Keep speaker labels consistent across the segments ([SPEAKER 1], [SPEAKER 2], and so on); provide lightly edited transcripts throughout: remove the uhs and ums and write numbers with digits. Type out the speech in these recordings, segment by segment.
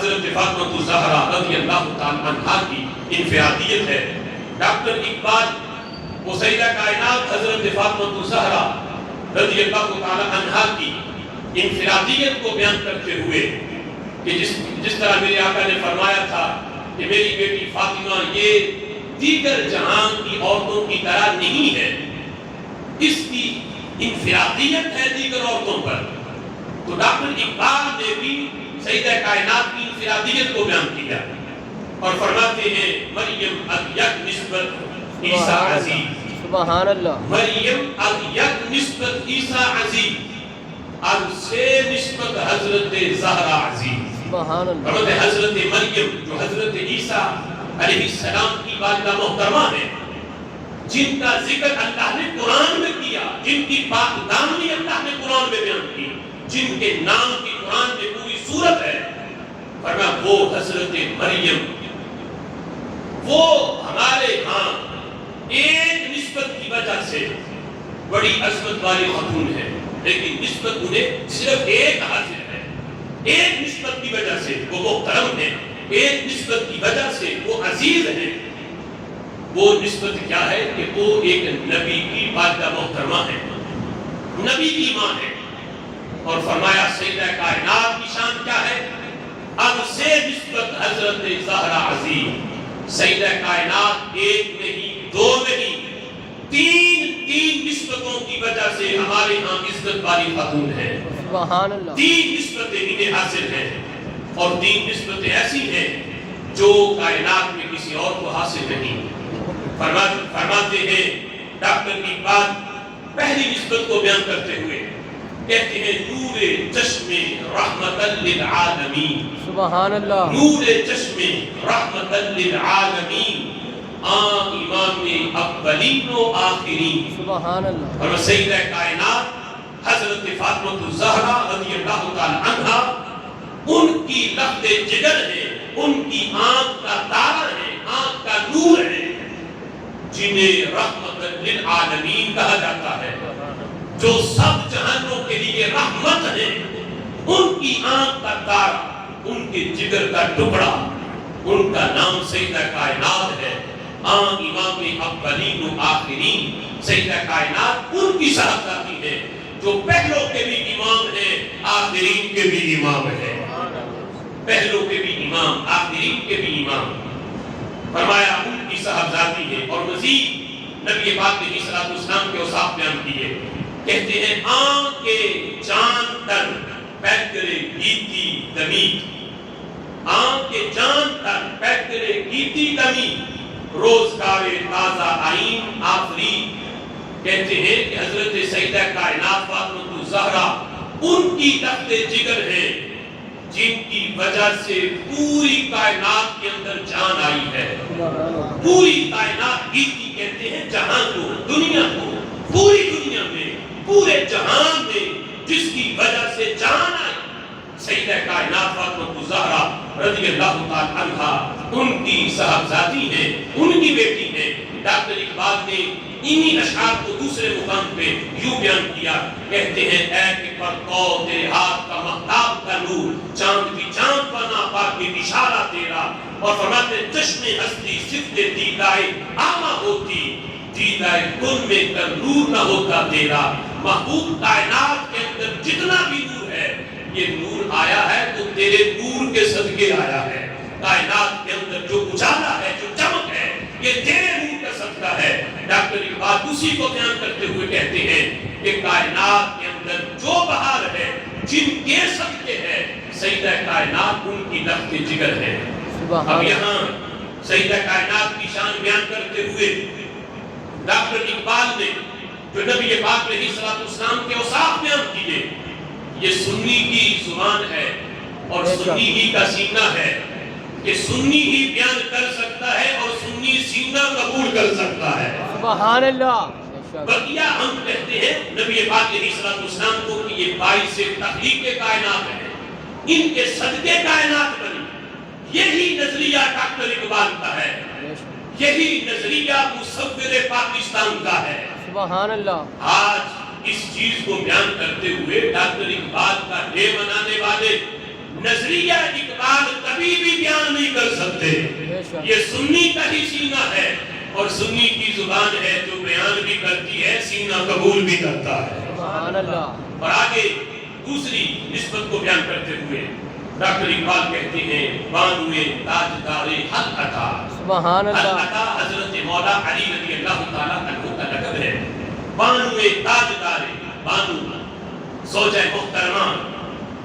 [SPEAKER 1] حضرت فاطمہ الزہرا رضی اللہ تعالی عنہا کی انفرادیت ہے۔ ڈاکٹر اقبال وہ سیدہ کائنات حضرت فاطمہ الزہرا رضی اللہ تعالی عنہا کی انفرادیت کو بیان کرتے ہوئے کہ جس طرح میرے آقا نے فرمایا تھا کہ میری بیٹی فاطمہ یہ دیگر جہان کی عورتوں کی طرح نہیں ہے، اس کی انفرادیت ہے دیگر عورتوں پر، تو ڈاکٹر اقبال نے بھی سیدہ کائنات کی انفرادیت کو بیان کیا اور فرماتے ہیں مریم از یک نسبت عیسیٰ عزیز،
[SPEAKER 2] سبحان اللہ،
[SPEAKER 1] مریم از یک نسبت عیسیٰ عزیز، از سے نسبت حضرت زہرا عزیز۔
[SPEAKER 2] سبحان اللہ،
[SPEAKER 1] حضرت مریم جو حضرت عیسیٰ علیہ السلام کی والدہ محترمہ ہے، جن کا ذکر اللہ نے قرآن میں کیا، جن کی پاک دامنی اللہ نے قرآن میں بیان کی، جن کے نام کی قرآن میں پوری سورت ہے، فرمایا وہ حضرت مریم وہ ہمارے ہاں ایک نسبت کی وجہ سے بڑی عظمت والی خاتون ہے، لیکن نسبت انہیں صرف ایک حاصل ہے، ایک نسبت کی وجہ سے وہ محترم ہے، ایک نسبت کی وجہ سے وہ عزیز ہے۔ وہ نسبت کیا ہے کہ وہ ایک نبی کی والدہ محترمہ ہے، نبی کی ماں ہے، اور فرمایا سیدہ کائنات کی شان کیا ہے؟ اب سے نسبت حضرت زہرا عزیز، سیدہ کائنات ایک نہیں، دو نہیں، تین نسبتوں کی وجہ سے ہمارے ہاں عزت والی خاتون ہے۔
[SPEAKER 2] سبحان اللہ،
[SPEAKER 1] تین نسبتیں انہیں حاصل ہیں، اور تین نسبتیں ایسی ہیں جو کائنات میں کسی اور کو حاصل نہیں۔ فرماتے ہیں ڈاکٹر اقبال پہلی نسبت کو بیان کرتے ہوئے کہتے ہیں نور چشم رحمت للعالمین،
[SPEAKER 2] سبحان اللہ،
[SPEAKER 1] نور چشم رحمت للعالمین، امام اولین و آخرین۔
[SPEAKER 2] سبحان اللہ،
[SPEAKER 1] اور سیدہ کائنات حضرت فاطمہ الزہرا رضی اللہ تعالی عنہا ان کی لخت جگر ہے، ان کی آنکھ کا تارا ہے، آنکھ کا نور ہے، جنہیں رحمت للعالمین کہا جاتا ہے، جو سب جہانوں کے لیے رحمت ہے۔ ان کی آنکھ کا تارا، ان کے جگر کا ٹکڑا، ان کا نام سیدہ کائنات ہے، امام اولین و آخرین۔ سیدہ کائنات ان کی صاحبزادی ہے جو پہلوں کے بھی امام ہے، آخرین کے بھی امام ہے، پہلوں کے بھی امام، آخرین کے بھی امام۔ فرمایا ان کی صاحبزادی ہے، اور مزید نبی پاک نے صلی اللہ کے اوصاف بیان کیے، کہتے ہیں آنکھ کے جان تر پیکرے گیتی دمی، آنکھ کے جان تر پیکرے گیتی دمی، روزگار تازہ آئین آفری۔ کہتے ہیں کہ حضرت سیدہ کائنات فاطمہ الزہرا ان کی لخت جگر ہے جن کی وجہ سے پوری کائنات کے اندر جان آئی ہے۔ پوری کائنات گیتی کہتے ہیں جہان کو، دنیا کو، پوری دنیا میں، پورے جہان میں جس کی وجہ سے جان آئی، سیدہ کائنات فاطمہ الزہرا رضی اللہ تعالی عنہا ان کی صاحبزادی ہے، ان کی بیٹی ہے۔ ڈاکٹر اقبال نے انہی اشعار کو دوسرے مقام پہ یوں بیان کیا، کہتے ہیں اے کہ پرتو تیرے ہاتھ کا مہتاب کا نور، چاند بھی چاند بنا پاک اشارہ تیرا، اور فرماتے چشم ہستی صفت دیدائے آما ہوتی، دیدائے کن میں کر نور نہ ہوتا تیرا۔ محبوب کائنات کے اندر جتنا بھی نور ہے، یہ نور آیا ہے تو تیرے نور کے صدقے آیا ہے۔ کائنات کے اندر جو اجالا ہے، جو چمک ہے، یہ تیرے نور کا صدقہ ہے۔ ڈاکٹر اقبال اسی کو بیان کرتے ہوئے کہتے ہیں کہ کائنات کے اندر جو بہار ہے، جن کے صدقے ہے، سیدہ کائنات ان کی لخت جگر ہے۔ اب یہاں سیدہ کائنات کی شان بیان کرتے ہوئے ڈاکٹر اقبال نے جو نبی پاک علیہ السلام کے اوصاف بیان کیے، یہ سنی کی زبان ہے اور سنی ہی کا سینہ ہے، کہ سنی ہی بیان کر سکتا ہے اور سنی سینہ قبول کر سکتا ہے۔
[SPEAKER 2] سبحان اللہ،
[SPEAKER 1] بقیہ ہم کہتے ہیں نبی پاک علیہ السلام کو کہ یہ باعث تخلیق کائنات ہے، ان کے صدقے کائنات بنی۔ یہی نظریہ ڈاکٹر اقبال کا ہے، یہی نظریہ مصور پاکستان کا ہے۔
[SPEAKER 2] سبحان اللہ،
[SPEAKER 1] آج اس چیز کو بیان کرتے ہوئے ڈاکٹر اقبال کا ڈے منانے والے نظریہ اقبال کبھی بھی بیان نہیں کر سکتے. یہ سنی کا ہی سینہ ہے اور سنی کی زبان ہے جو بیان بھی کرتی ہے, سینہ قبول بھی کرتا ہے.
[SPEAKER 2] سبحان اللہ.
[SPEAKER 1] اور آگے دوسری نسبت کو بیان کرتے ہوئے ڈاکٹر اقبال کہتے ہیں بانوے تاجدار حق عطا.
[SPEAKER 2] سبحان اللہ.
[SPEAKER 1] حق عطا حضرت مولا علی رضی اللہ تعالیٰ عنہ کا لقب ہے. بانوے تاجدار, بانو زوجہ محترمہ,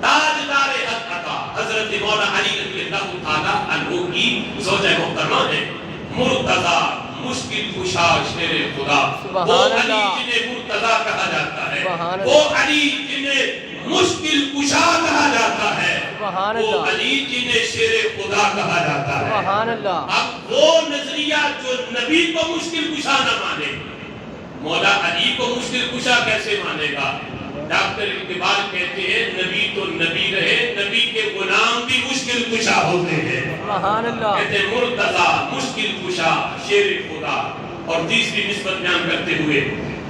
[SPEAKER 1] تاجدار حق عطا حضرت مولا علی رضی اللہ تعالیٰ عنہ کی زوجہ محترمہ ہے. مرتضی مشکل کشا شیر خدا, وہ علی جنہیں مرتضی کہا جاتا ہے, وہ علی جنہیں مشکل کشا کہا جاتا ہے, وہ علی جنہیں شیر خدا کہا جاتا ہے.
[SPEAKER 2] سبحان اللہ.
[SPEAKER 1] اب وہ نظریہ جو نبی کو مشکل کشا نہ مانے, مولا علی کو مشکل کشا کیسے مانے گا؟ ڈاکٹر اقبال کہتے ہیں نبی تو نبی رہے, نبی کے غلام بھی مشکل کشا ہوتے ہیں.
[SPEAKER 2] سبحان اللہ.
[SPEAKER 1] کہتے ہیں مرتضی مشکل کشا شیر خدا. اور تیسری نسبت بیان کرتے ہوئے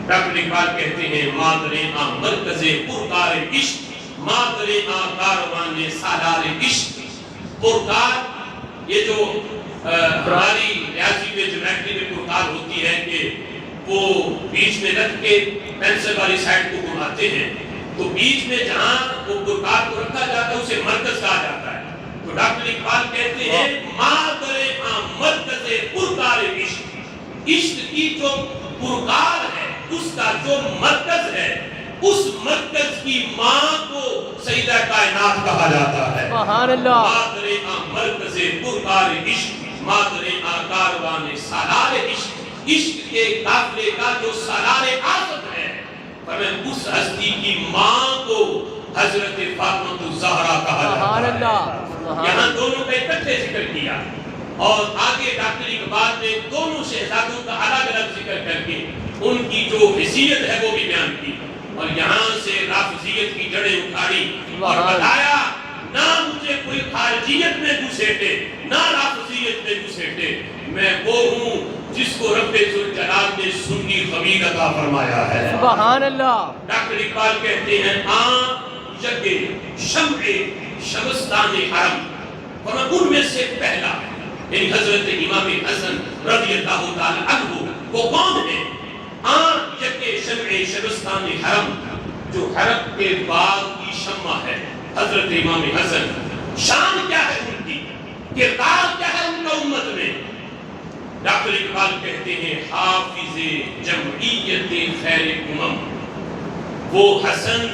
[SPEAKER 1] ڈاکٹر اقبال کہتے ہیں مادر آ مرکز پرکار عشق, مادر آ کاروان سالار عشق. پرکار, یہ جو ہماری ریاضی میں جیومیٹری میں پرکار ہوتی ہے کہ وہ بیچ میں رکھ کے پینسل والی سائڈ کو گھماتے ہیں, تو بیچ میں جہاں وہ پرکار کو رکھا جاتا ہے اسے مرکز کہا جاتا ہے. تو ڈاکٹر اقبال کہتے ہیں مادر آ مرکز پرکار عشق, عشق کی جو پرکار ہے اس کا جو مرکز ہے, اس مرکز کی ماں کو سیدہ کائنات کہا جاتا ہے.
[SPEAKER 2] سبحان اللہ.
[SPEAKER 1] مادر آ مرکز پرکار عشق, مادر آ کاروان سالار عشق, عشق کے قافلے کا جو سالار آفت ہے, ہمیں اس ہستی کی ماں کو حضرت فاطمہ الزہرا کہا
[SPEAKER 2] سبحان
[SPEAKER 1] جاتا
[SPEAKER 2] اللہ.
[SPEAKER 1] ہے. یہاں دونوں کا اکٹھے ذکر کیا اور آگے ڈاکٹر اقبال نے دونوں شہزادوں کا الگ الگ ذکر کر کے ان کی جو حیثیت ہے وہ بھی بیان کی, اور یہاں سے رافضیت کی جڑیں اکھاڑی اور بتایا نہ مجھے کوئی خارجیت میں گھسیٹے نہ رافضیت میں گھسیٹے, میں وہ ہوں جس کو رب ذوالجلال نے سنی خمیر عطا فرمایا ہے.
[SPEAKER 2] سبحان اللہ.
[SPEAKER 1] ڈاکٹر اقبال کہتے ہیں آن یکے شمع شمستان حرم, اور ان میں سے پہلا یعنی حضرت امام حسن رضی اللہ تعالی عنہ وہ کون ہے؟ آن یکے شمع شمستان حرم, جو حرم کے باغ کی شمع ہے حضرت امام حسن. شان کیا ہے ان کی, کردار کیا ہے ان کا امت میں؟ ڈاکٹر اقبال کہتے ہیں حافظ جمعیت خیر امم, وہ حسن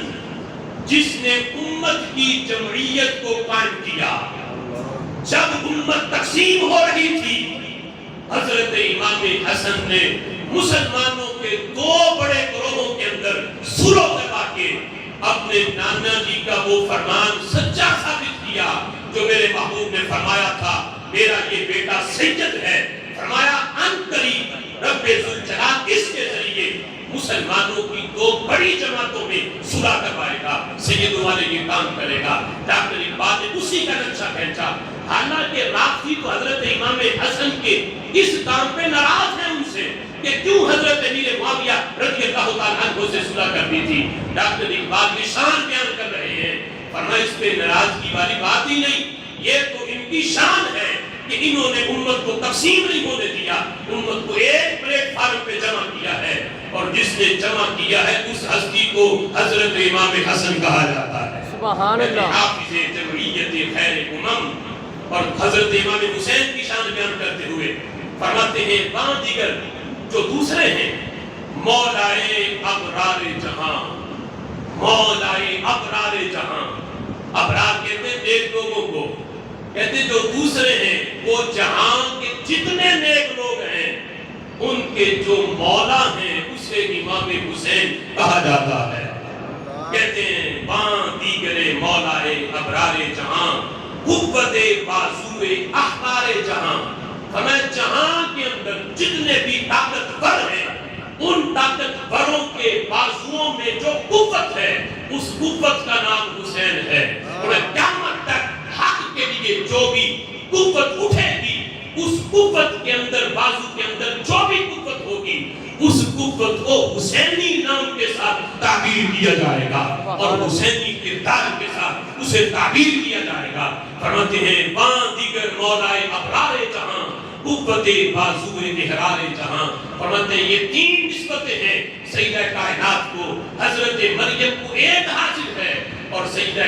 [SPEAKER 1] جس نے امت کی جمعیت کو قائم کیا. جب امت تقسیم ہو رہی تھی حضرت امام حسن نے مسلمانوں کے دو بڑے گروہوں کے اندر سلو کروا کے اپنے نانا جی کا وہ فرمان سچا ثابت کیا جو میرے محبوب نے فرمایا تھا میرا یہ بیٹا سید ہے. فرمایا ان قریب رب ذوالجلال اس کے ذریعے مسلمانوں کی دو بڑی جماعتوں میں صلح کروائے گا, سیدوں والے یہ کام کرے گا. ڈاکٹر اقبال نے اسی کا نقشہ کھینچا. حالانکہ رافضی تو حضرت امام حسن کے اس کام پہ ناراض ہیں ان سے کہ کیوں حضرت امیر معاویہ رضی اللہ تعالیٰ عنہ سے صلح کرنی تھی. ڈاکٹر اقبال کی شان بیان کر رہے ہیں, فرمایا اس پہ ناراضگی والی بات ہی نہیں, یہ تو ان کی شان ہے کہ انہوں نے امت کو تقسیم نہیں ہونے دیا, امت کو ایک پلیٹ فارم پہ جمع کیا ہے, اور جس نے جمع کیا ہے اس ہستی کو حضرت امام حسن کہا جاتا ہے.
[SPEAKER 2] سبحان اللہ.
[SPEAKER 1] حافظ جمعیت خیر امم. اور حضرت امام حسین کی شان بیان کرتے ہوئے فرماتے ہیں وہاں دیگر جو دوسرے ہیں مولائے ابرار جہاں, مولائے ابرار جہاں. ابرار کہتے ہیں نیک لوگوں کو, کہتے جو دوسرے ہیں وہ جہاں کے جتنے نیک لوگ ہیں ان کے جو مولا ہیں اسے امام حسین کہا جاتا ہے. کہتے ہیں وہاں دیگر مولائے ابرار جہاں قوت بازوئے احرار جہاں. ہمیں جہاں کے اندر جتنے بھی طاقتور ہیں ان طاقتوروں کے بازوؤں میں جو قوت ہے اس قوت کا نام حسین ہے. اور قیامت تک حق کے لیے جو بھی قوت اٹھے گی اس قوت کے اندر, بازو کے اندر جو بھی قوت ہوگی اس قوت کو حسینی نام کے ساتھ تعبیر کیا جائے گا اور حسینی کردار کے ساتھ اسے تعبیر کیا جائے گا. فرماتے ہیں باں دیگر مولائے ابرار جہاں قوت بازو احرار جہاں. فرماتے ہیں یہ تین نسبتیں ہیں سیدہ کائنات کو، حضرت مریم کو ایک حاصل ہے اور سیدہ